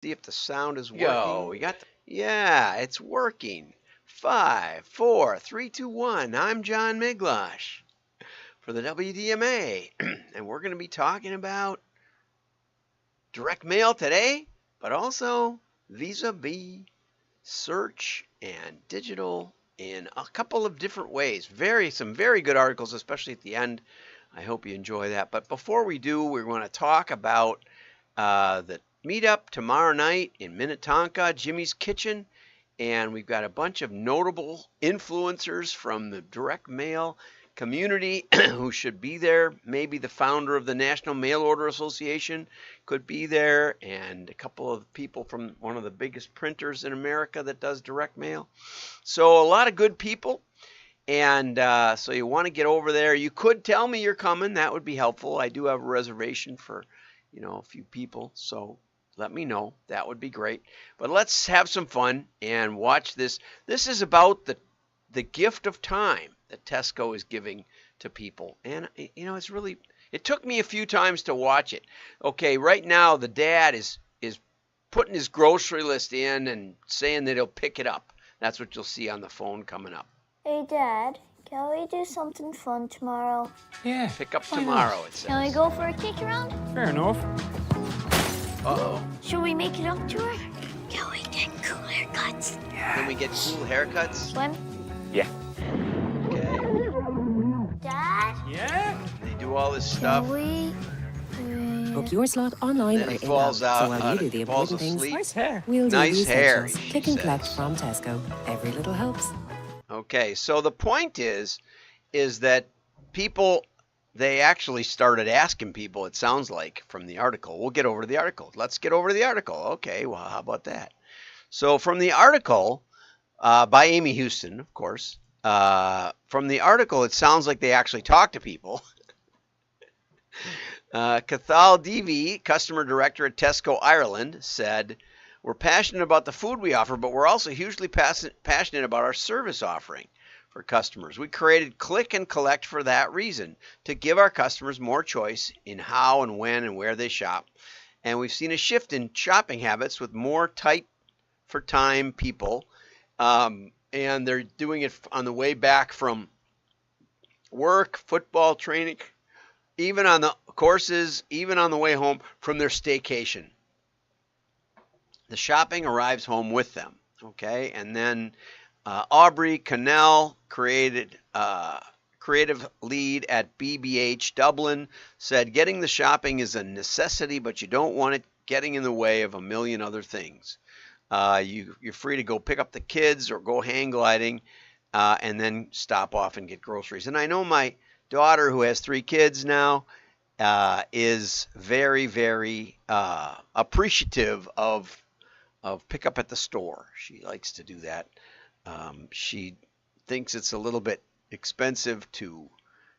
See if the sound is Yo, working. we got the Yeah, it's working. 5, 4, 3, 2, 1. I'm John Miglosh for the WDMA, and we're going to be talking about direct mail today, but also vis-a-vis search and digital in a couple of different ways. Some very good articles, especially at the end. I hope you enjoy that. But before we do, we're going to talk about the meetup tomorrow night in Minnetonka, Jimmy's Kitchen. And we've got a bunch of notable influencers from the direct mail community who should be there. Maybe the founder of the National Mail Order Association could be there, and a couple of people from one of the biggest printers in America that does direct mail. So a lot of good people. And so you want to get over there. You could tell me you're coming. That would be helpful. I do have a reservation for, a few people. So let me know. That would be great. But let's have some fun and watch this. This is about the gift of time that Tesco is giving to people. And, it's really, it took me a few times to watch it. Okay, right now the dad is putting his grocery list in and saying that he'll pick it up. That's what you'll see on the phone coming up. Hey, Dad, can we do something fun tomorrow? Yeah. Pick up why tomorrow, not? it says. Can we go for a kick around? Fair enough. Uh-oh. Should we make it up to her? Can we get cool haircuts? Can we get cool haircuts? Swim? Yeah. Okay. Dad, Yeah? They do all this stuff. can we... Book your slot online Then or he in-app. falls out. So while you do the Falls important things, asleep. Nice hair. we'll do Nice the hair, essentials. she Click and collect says. from Tesco. Every little helps. Okay, so the point is that people, they actually started asking people, it sounds like, from the article. We'll get over to the article. Let's get over to the article. Okay, well, how about that? So from the article, by Amy Houston, of course, from the article, it sounds like they actually talked to people. Cathal Devi, customer director at Tesco Ireland, said, "We're passionate about the food we offer, but we're also hugely passionate about our service offering for customers. We created Click and Collect for that reason, to give our customers more choice in how and when and where they shop. And we've seen a shift in shopping habits with more tight for time people, and they're doing it on the way back from work, football, training, even on the courses, even on the way home from their staycation. The shopping arrives home with them." Okay, and then Aubrey Cannell, creative lead at BBH Dublin, said, "Getting the shopping is a necessity, but you don't want it getting in the way of a million other things. You're free to go pick up the kids or go hang gliding, and then stop off and get groceries." And I know my daughter, who has 3 kids now, is very, very appreciative of pickup at the store. She likes to do that. She thinks it's a little bit expensive to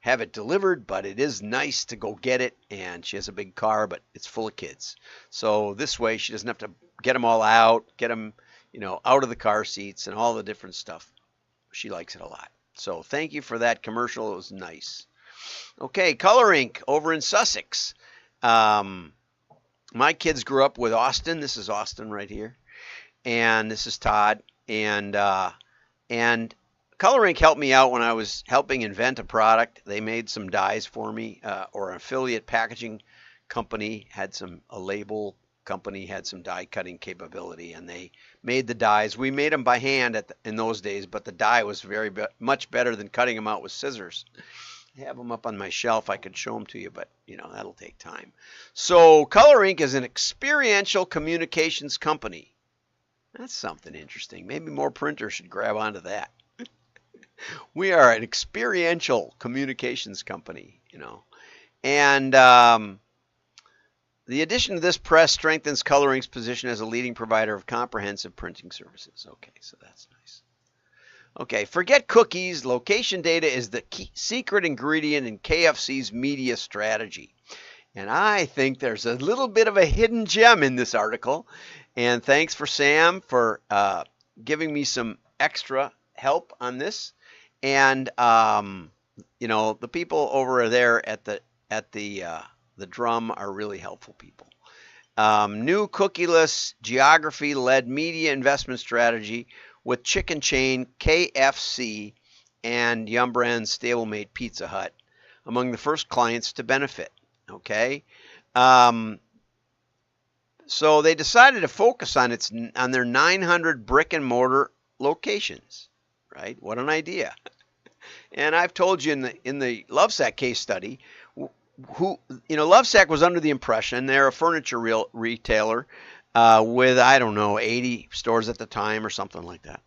have it delivered, but it is nice to go get it. And she has a big car, but it's full of kids. So this way she doesn't have to get them all out, get them, out of the car seats and all the different stuff. She likes it a lot. So thank you for that commercial. It was nice. Okay, ColorInk over in Sussex. My kids grew up with Austin. This is Austin right here. And this is Todd. And ColorInk helped me out when I was helping invent a product. They made some dies for me, or an affiliate packaging company a label company had some die cutting capability, and they made the dies. We made them by hand in those days, but the die was much better than cutting them out with scissors. I have them up on my shelf. I could show them to you, but that'll take time. So ColorInk is an experiential communications company. That's something interesting. Maybe more printers should grab onto that. We are an experiential communications company, And the addition to this press strengthens ColorInk's position as a leading provider of comprehensive printing services. Okay, so that's nice. Okay, forget cookies. Location data is the key secret ingredient in KFC's media strategy. And I think there's a little bit of a hidden gem in this article. And thanks for Sam for giving me some extra help on this. And the people over there at the drum are really helpful people. New cookieless geography-led media investment strategy with chicken chain KFC and Yum Brand's stablemate Pizza Hut among the first clients to benefit. Okay, so they decided to focus on their 900 brick and mortar locations. Right? What an idea! And I've told you in the Lovesac case study, Lovesac was under the impression they're a furniture retailer with, I don't know, 80 stores at the time or something like that.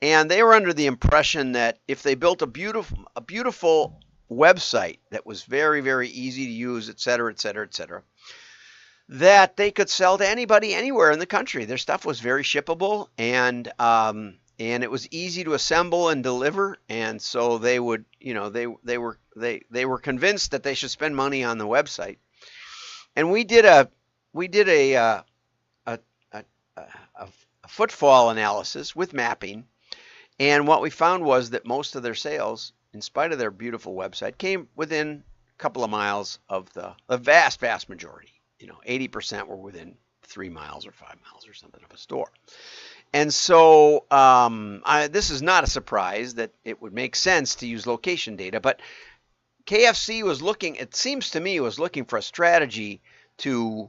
And they were under the impression that if they built a beautiful website that was very, very easy to use, et cetera, et cetera, et cetera, that they could sell to anybody anywhere in the country. Their stuff was very shippable, and it was easy to assemble and deliver. And so they would, they were convinced that they should spend money on the website. And we did a footfall analysis with mapping. And what we found was that most of their sales, in spite of their beautiful website, came within a couple of miles of the vast, vast majority. 80% were within 3 miles or 5 miles or something of a store. And so this is not a surprise that it would make sense to use location data, but KFC was looking, it seems to me, was looking for a strategy to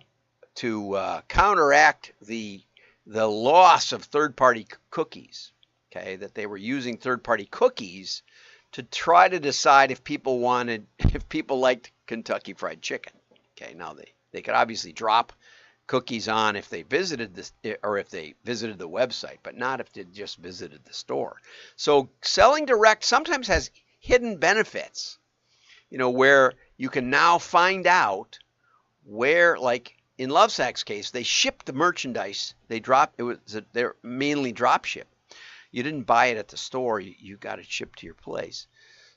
counteract the loss of third-party cookies. Okay, that they were using third-party cookies to try to decide if people liked Kentucky Fried Chicken. Okay, now they could obviously drop cookies on if they visited the website, but not if they just visited the store. So selling direct sometimes has hidden benefits, where you can now find out where, like in Lovesac's case, they shipped the merchandise. They're mainly drop ship. You didn't buy it at the store. You got it shipped to your place.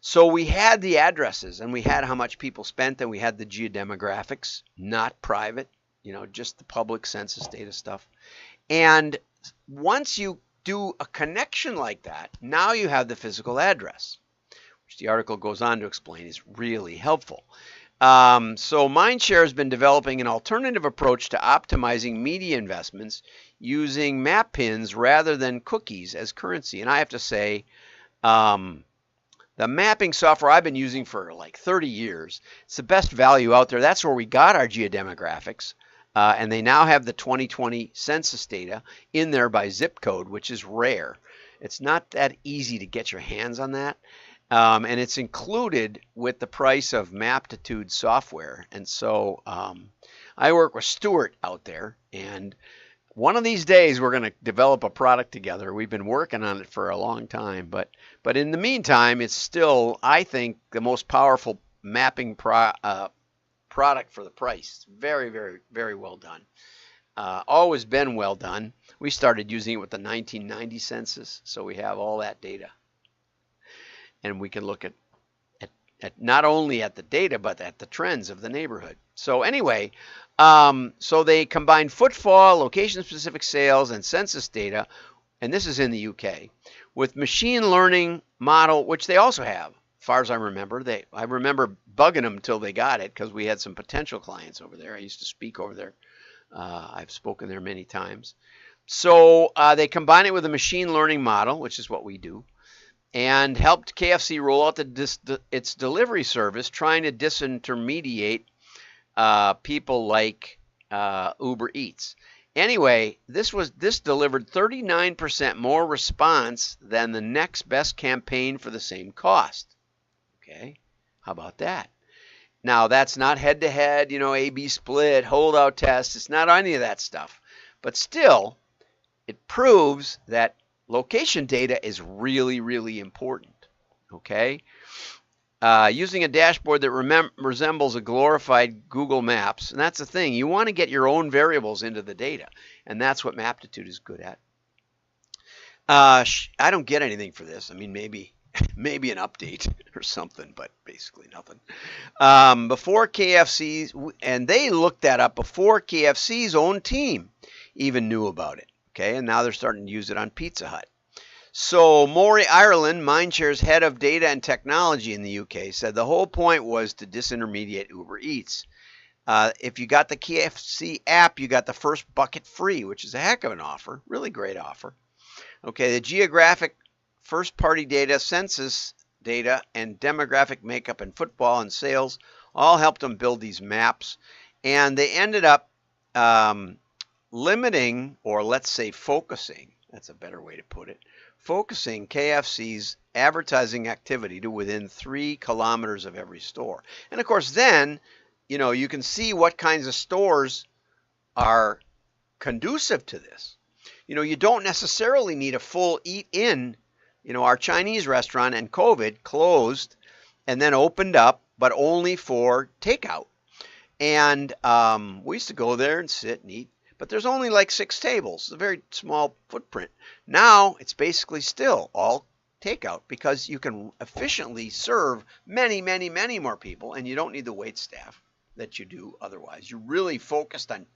So we had the addresses, and we had how much people spent, and we had the geodemographics, not private, just the public census data stuff. And once you do a connection like that, now you have the physical address, which the article goes on to explain is really helpful. So Mindshare has been developing an alternative approach to optimizing media investments using map pins rather than cookies as currency. And I have to say, the mapping software I've been using for like 30 years, it's the best value out there. That's where we got our geodemographics. And they now have the 2020 census data in there by zip code, which is rare. It's not that easy to get your hands on that. And it's included with the price of Maptitude software. And so I work with Stuart out there, and one of these days we're going to develop a product together. We've been working on it for a long time, but in the meantime, it's still, I think, the most powerful mapping product for the price. Very, very, very well done. Always been well done. We started using it with the 1990 census, so we have all that data. And we can look at not only at the data, but at the trends of the neighborhood. So anyway, so they combine footfall, location-specific sales, and census data, and this is in the UK, with machine learning model, which they also have, as far as I remember. I remember bugging them until they got it, because we had some potential clients over there. I used to speak over there. I've spoken there many times. So they combine it with a machine learning model, which is what we do, and helped KFC roll out its delivery service, trying to disintermediate people like Uber Eats. Anyway, this delivered 39% more response than the next best campaign for the same cost. Okay, how about that? Now, that's not head-to-head, A/B split, holdout test. It's not any of that stuff. But still, it proves that location data is really, really important, okay? Using a dashboard that resembles a glorified Google Maps, and that's the thing. You want to get your own variables into the data, and that's what Maptitude is good at. I don't get anything for this. I mean, maybe an update or something, but basically nothing. Before KFC's, and they looked that up before KFC's own team even knew about it. Okay, and now they're starting to use it on Pizza Hut. So Maury Ireland, Mindshare's head of data and technology in the UK, said the whole point was to disintermediate Uber Eats. If you got the KFC app, you got the first bucket free, which is a heck of an offer. Really great offer. Okay, the geographic first-party data, census data, and demographic makeup in football and sales all helped them build these maps. And they ended up limiting, or let's say focusing, that's a better way to put it, focusing KFC's advertising activity to within 3 kilometers of every store. And of course then, you know, you can see what kinds of stores are conducive to this. You know, you don't necessarily need a full eat-in. You know, our Chinese restaurant and COVID closed and then opened up, but only for takeout. And we used to go there and sit and eat, but there's only like 6 tables. It's a very small footprint. Now it's basically still all takeout because you can efficiently serve many, many, many more people, and you don't need the wait staff that you do otherwise. You're really focused on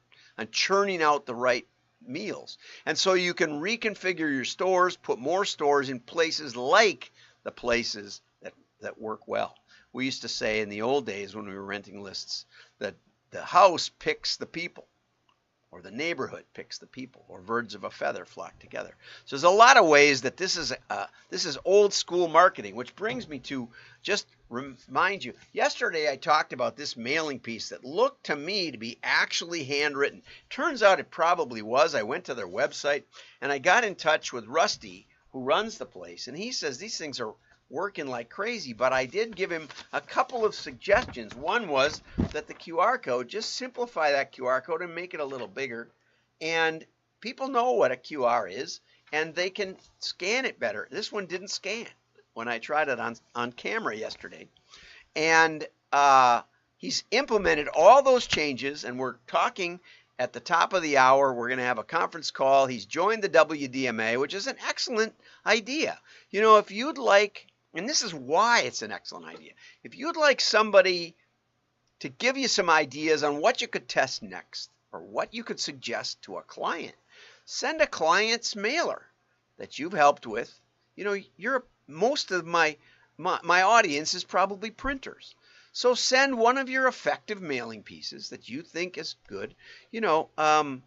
churning out the right meals. And so you can reconfigure your stores, put more stores in places like the places that work well. We used to say in the old days when we were renting lists that the house picks the people, or the neighborhood picks the people, or birds of a feather flock together. So there's a lot of ways that this is old school marketing, which brings me to just remind you, yesterday I talked about this mailing piece that looked to me to be actually handwritten. Turns out it probably was. I went to their website and I got in touch with Rusty, who runs the place, and he says these things are working like crazy, but I did give him a couple of suggestions. One was that the QR code, just simplify that QR code and make it a little bigger, and people know what a QR is and they can scan it better. This one didn't scan when I tried it on camera yesterday, and he's implemented all those changes, and we're talking at the top of the hour. We're going to have a conference call. He's joined the WDMA, which is an excellent idea. You know, if you'd like, and this is why it's an excellent idea, if you'd like somebody to give you some ideas on what you could test next or what you could suggest to a client, send a client's mailer that you've helped with. You know, most of my audience is probably printers. So send one of your effective mailing pieces that you think is good. You know, I'm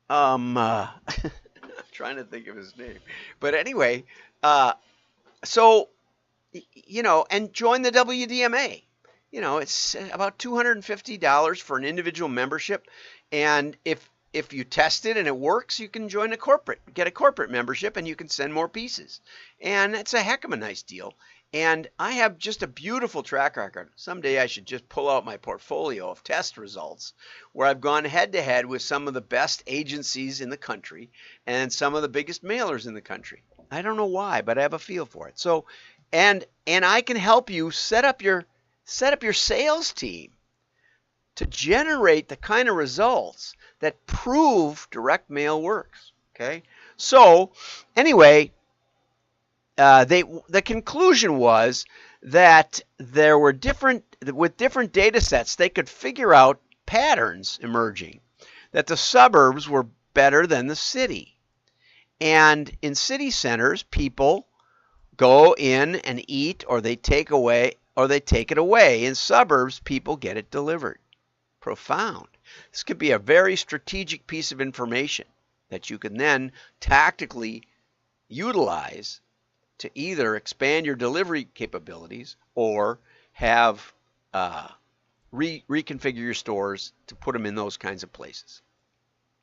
trying to think of his name. But anyway, so, you know, and join the WDMA. You know, it's about $250 for an individual membership. And if you test it and it works, you can get a corporate membership, and you can send more pieces. And it's a heck of a nice deal. And I have just a beautiful track record. Someday I should just pull out my portfolio of test results where I've gone head to head with some of the best agencies in the country and some of the biggest mailers in the country. I don't know why, but I have a feel for it. So, and I can help you set up your sales team to generate the kind of results that prove direct mail works. Okay. So anyway, the conclusion was that there were with different data sets, they could figure out patterns emerging, that the suburbs were better than the city. And in city centers, people go in and eat, or they take it away. In suburbs, people get it delivered. Profound. This could be a very strategic piece of information that you can then tactically utilize to either expand your delivery capabilities or have reconfigure your stores to put them in those kinds of places.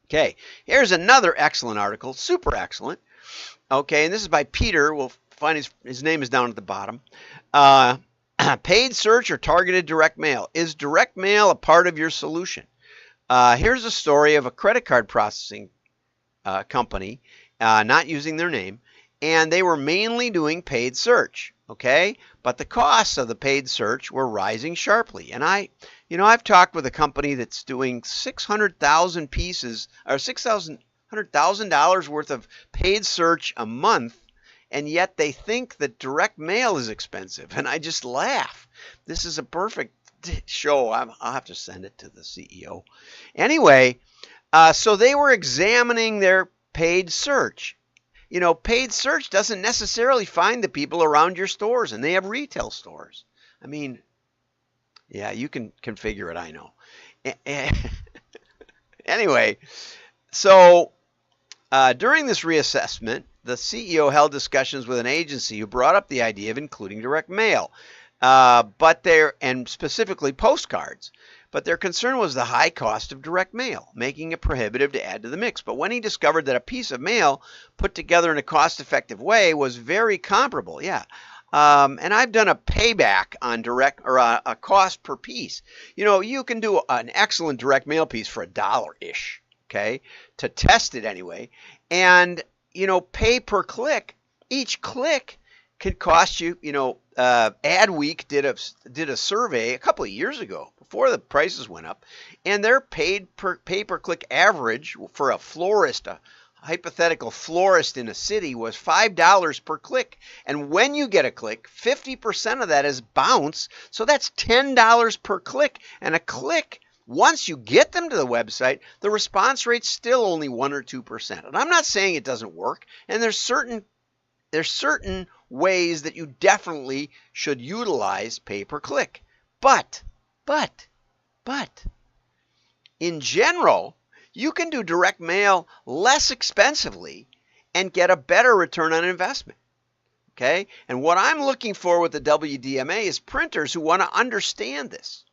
Okay, here's another excellent article, super excellent. Okay, and this is by Peter. We'll find his name is down at the bottom. Paid search or targeted direct mail. Is direct mail a part of your solution? Here's a story of a credit card processing company, not using their name, and they were mainly doing paid search, okay? But the costs of the paid search were rising sharply. And I've talked with a company that's doing 600,000 pieces, or $600,000 worth of paid search a month, and yet they think that direct mail is expensive. And I just laugh. This is a perfect show. I'll have to send it to the CEO. Anyway, so they were examining their paid search. You know, paid search doesn't necessarily find the people around your stores, and they have retail stores. I mean, yeah, you can configure it, I know. Anyway, so during this reassessment, the CEO held discussions with an agency who brought up the idea of including direct mail, and specifically postcards. But their concern was the high cost of direct mail, making it prohibitive to add to the mix. But when he discovered that a piece of mail put together in a cost-effective way was very comparable, and I've done a payback on direct, or a cost per piece. You can do an excellent direct mail piece for $1-ish, okay, to test it anyway. And, pay per click. Each click could cost you, Adweek did a survey a couple of years ago before the prices went up, and their pay per click average for a florist, a hypothetical florist in a city, was $5 per click. And when you get a click, 50% of that is bounce, so that's $10 per click. And a click, once you get them to the website, the response rate's still only 1 or 2%. And I'm not saying it doesn't work, and there's certain ways that you definitely should utilize pay per click. But, in general, you can do direct mail less expensively and get a better return on investment. Okay? And what I'm looking for with the WDMA is printers who want to understand this,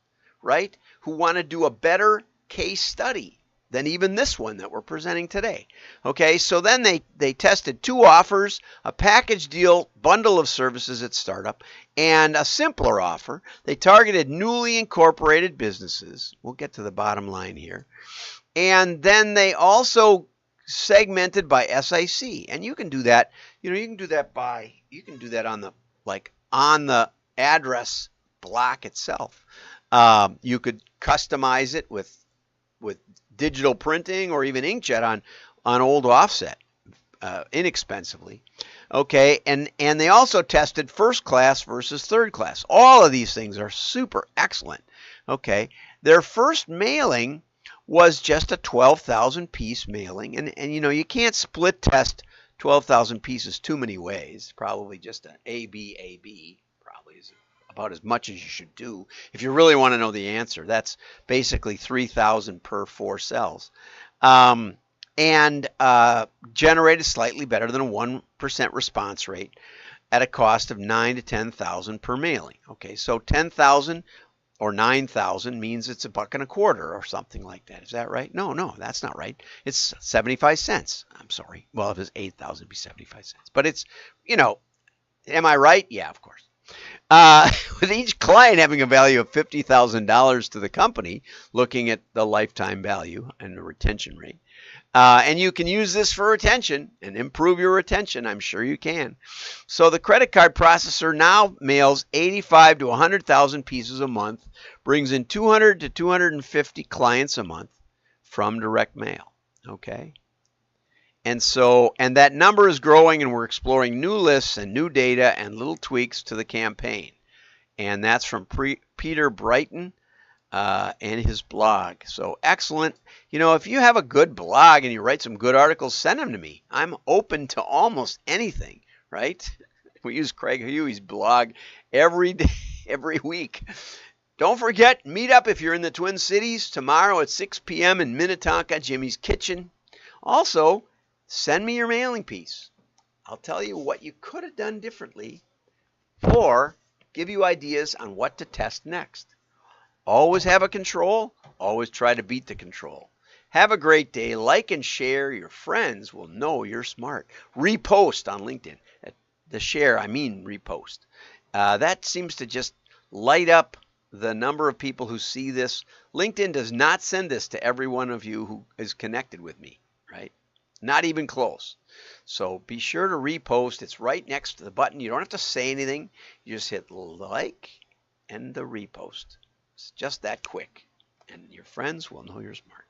right? Who want to do a better case study than even this one that we're presenting today. Okay, so then they tested 2 offers, a package deal bundle of services at startup, and a simpler offer. They targeted newly incorporated businesses. We'll get to the bottom line here. And then they also segmented by SIC. And you can do that, you can do that on the address block itself. You could customize it with digital printing or even inkjet on old offset inexpensively. Okay, and they also tested first class versus third class. All of these things are super excellent. Okay, their first mailing was just a 12,000 piece mailing, and you can't split test 12,000 pieces too many ways. Probably just an AB probably is about as much as you should do if you really want to know the answer. That's basically 3,000 per 4 cells, and generated slightly better than a 1% response rate at a cost of $9,000 to $10,000 per mailing. Okay, so 10,000 or 9,000 means it's $1.25 or something like that. Is that right? No, that's not right. It's 75 cents. I'm sorry. Well, if it's 8,000, it'd be 75 cents. But it's, am I right? Yeah, of course. With each client having a value of $50,000 to the company, looking at the lifetime value and the retention rate. And you can use this for retention and improve your retention. I'm sure you can. So the credit card processor now mails 85 to 100,000 pieces a month, brings in 200 to 250 clients a month from direct mail. Okay. And that number is growing, and we're exploring new lists and new data and little tweaks to the campaign. And that's from Peter Brighton and his blog. So excellent. If you have a good blog and you write some good articles, send them to me. I'm open to almost anything, right? We use Craig Huey's blog every day, every week. Don't forget, meet up if you're in the Twin Cities tomorrow at 6 p.m. in Minnetonka, Jimmy's Kitchen. Also, send me your mailing piece. I'll tell you what you could have done differently or give you ideas on what to test next. Always have a control. Always try to beat the control. Have a great day. Like and share. Your friends will know you're smart. Repost on LinkedIn. The share, I mean repost. That seems to just light up the number of people who see this. LinkedIn does not send this to every one of you who is connected with me, right? Not even close. So be sure to repost. It's right next to the button. You don't have to say anything. You just hit like and the repost. It's just that quick. And your friends will know you're smart.